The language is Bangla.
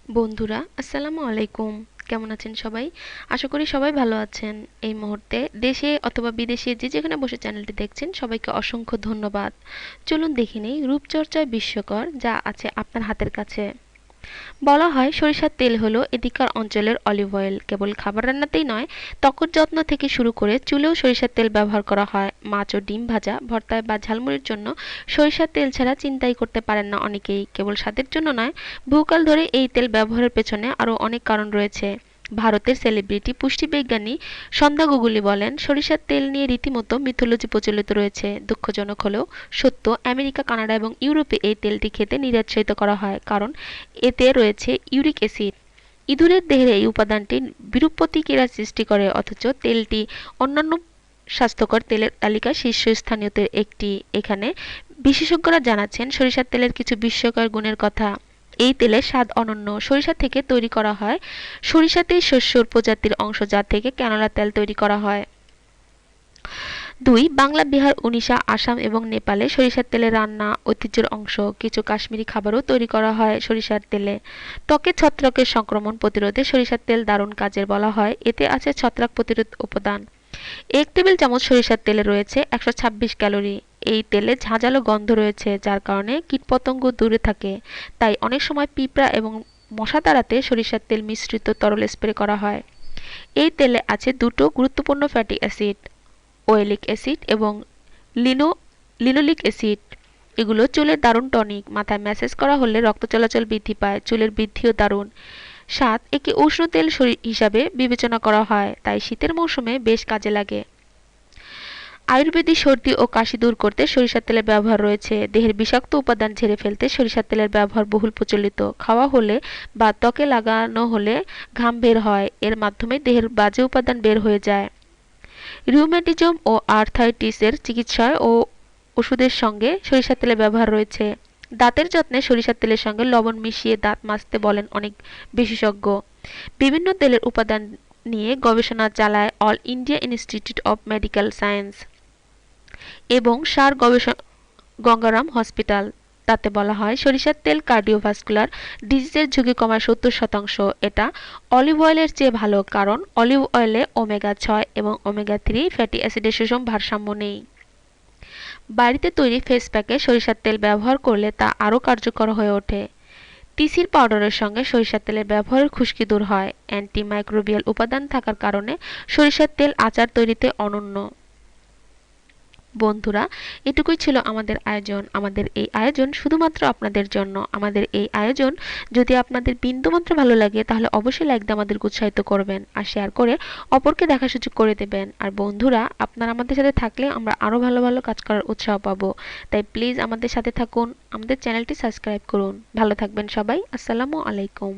বন্ধুরা আসসালামু আলাইকুম। কেমন আছেন সবাই? আশা করি সবাই ভালো আছেন। এই মুহূর্তে দেশে অথবা বিদেশে যে যেখানে বসে চ্যানেলটি দেখছেন সবাইকে অসংখ্য ধন্যবাদ। চলুন দেখে নেই রূপচর্চায় বিস্ময়কর যা আছে আপনার হাতের কাছে। বলা হয় সরিষার তেল হলো এদিককার অঞ্চলের অলিভ অয়েল। কেবল খাবার রান্নাতেই নয়, ত্বকের যত্ন থেকে শুরু করে চুলেও সরিষার তেল ব্যবহার করা হয়। মাছ ও ডিম ভাজা, ভর্তায় বা ঝালমুড়ির জন্য সরিষার তেল ছাড়া চিন্তাই করতে পারেন না অনেকেই। কেবল স্বাদের জন্য নয়, বহুকাল ধরে এই তেল ব্যবহারের পেছনে আরও অনেক কারণ রয়েছে। ভারতের সেলিব্রিটি পুষ্টিবিজ্ঞানী সন্ধ্যা গুগুলি বলেন, সরিষার তেল নিয়ে রীতিমতো মিথোলজি প্রচলিত রয়েছে। দুঃখজনক হলেও সত্য, আমেরিকা, কানাডা এবং ইউরোপে এই তেলটি খেতে নিরুৎসাহিত করা হয়, কারণ এতে রয়েছে ইউরিক অ্যাসিড। ইঁদুরের দেহের এই উপাদানটি বিরূপ প্রতিক্রিয়া সৃষ্টি করে, অথচ তেলটি অন্যান্য স্বাস্থ্যকর তেলের তালিকায় শীর্ষস্থানীয় একটি। এখানে বিশেষজ্ঞরা জানাচ্ছেন সরিষার তেলের কিছু বিস্ময়কর গুণের কথা। এই তেলের স্বাদ অনন্য। সরিষা থেকে তৈরি করা হয়। সরিষাতেই শস্যর প্রজাতির অংশ যা থেকে ক্যানোলা তেল তৈরি করা হয়। ২. বাংলা, বিহার, উড়িষ্যা, আসাম এবং নেপালে সরিষার তেলের রান্না ঐতিহ্যের অংশ। কিছু কাশ্মীরি খাবারও তৈরি করা হয় সরিষার তেলে। ত্বকে ছত্রাকের সংক্রমণ প্রতিরোধে সরিষার তেল দারুণ কাজের। বলা হয় এতে আছে ছত্রাক প্রতিরোধ উপাদান। ১ টেবিল চামচ সরিষার তেলে রয়েছে ১২৬ ক্যালোরি। এই তেলে ঝাঁঝালো গন্ধ রয়েছে যার কারণে কীটপতঙ্গ দূরে থাকে। তাই অনেক সময় পিঁপড়া এবং মশা তাড়াতে সরিষার তেল মিশ্রিত তরল স্প্রে করা হয়। এই তেলে আছে দুটো গুরুত্বপূর্ণ ফ্যাটি অ্যাসিড, ওয়েলিক অ্যাসিড এবং লিনো লিনোলিক অ্যাসিড। এগুলো চুলের দারুণ টনিক। মাথায় ম্যাসাজ করা হলে রক্ত চলাচল বৃদ্ধি পায়, চুলের বৃদ্ধিও দারুণ। ৭. একে উষ্ণ তেল হিসাবে বিবেচনা করা হয়, তাই শীতের মৌসুমে বেশ কাজে লাগে। আয়ুর্বেদিক সর্দি ও কাশি দূর করতে সরিষার তেলের ব্যবহার রয়েছে। দেহের বিষাক্ত উপাদান ঝেড়ে ফেলতে সরিষার তেলের ব্যবহার বহুল প্রচলিত। খাওয়া হলে বা ত্বকে লাগানো হলে ঘাম বের হয়, এর মাধ্যমে দেহের বাজে উপাদান বের হয়ে যায়। রিউমেটিজম ও আর্থ্রাইটিসের চিকিৎসায় ও ওষুধের সঙ্গে সরিষার তেলের ব্যবহার রয়েছে। দাঁতের যত্নে সরিষার তেলের সঙ্গে লবণ মিশিয়ে দাঁত মাজতে বলেন অনেক বিশেষজ্ঞ। বিভিন্ন তেলের উপাদান নিয়ে গবেষণা চালায় all India institute of medical science এবং সার গবেষণা গঙ্গারাম হসপিটাল। তাতে বলা হয় সরিষার তেল কার্ডিওভাস্কুলার ডিজিজের ঝুঁকি কমায় ৭০%। এটা অলিভ অয়েলের চেয়ে ভালো, কারণ অলিভ অয়েলে ওমেগা ৬ এবং ওমেগা ৩ ফ্যাটি অ্যাসিডের সুষম ভারসাম্য নেই। বাড়িতে তৈরি ফেস প্যাকে সরিষার তেল ব্যবহার করলে তা আরও কার্যকর হয়ে ওঠে। তিসির পাউডারের সঙ্গে সরিষার তেলের ব্যবহারের খুশকি দূর হয়। অ্যান্টিমাইক্রোবিয়াল উপাদান থাকার কারণে সরিষার তেল আচার তৈরিতে অনন্য। বন্ধুরা, এটুকুই ছিল আমাদের আয়োজন। আমাদের এই আয়োজন শুধুমাত্র আপনাদের জন্য। আমাদের এই আয়োজন যদি আপনাদের বিন্দুমাত্র ভালো লাগে তাহলে অবশ্যই লাইক দিয়ে আমাদেরকে উৎসাহিত করবেন আর শেয়ার করে অপরকে দেখার সুযোগ করে দেবেন। আর বন্ধুরা, আপনারা আমাদের সাথে থাকলে আমরা আরও ভালো ভালো কাজ করার উৎসাহ পাবো। তাই প্লিজ আমাদের সাথে থাকুন, আমাদের চ্যানেলটি সাবস্ক্রাইব করুন। ভালো থাকবেন সবাই। আসসালামু আলাইকুম।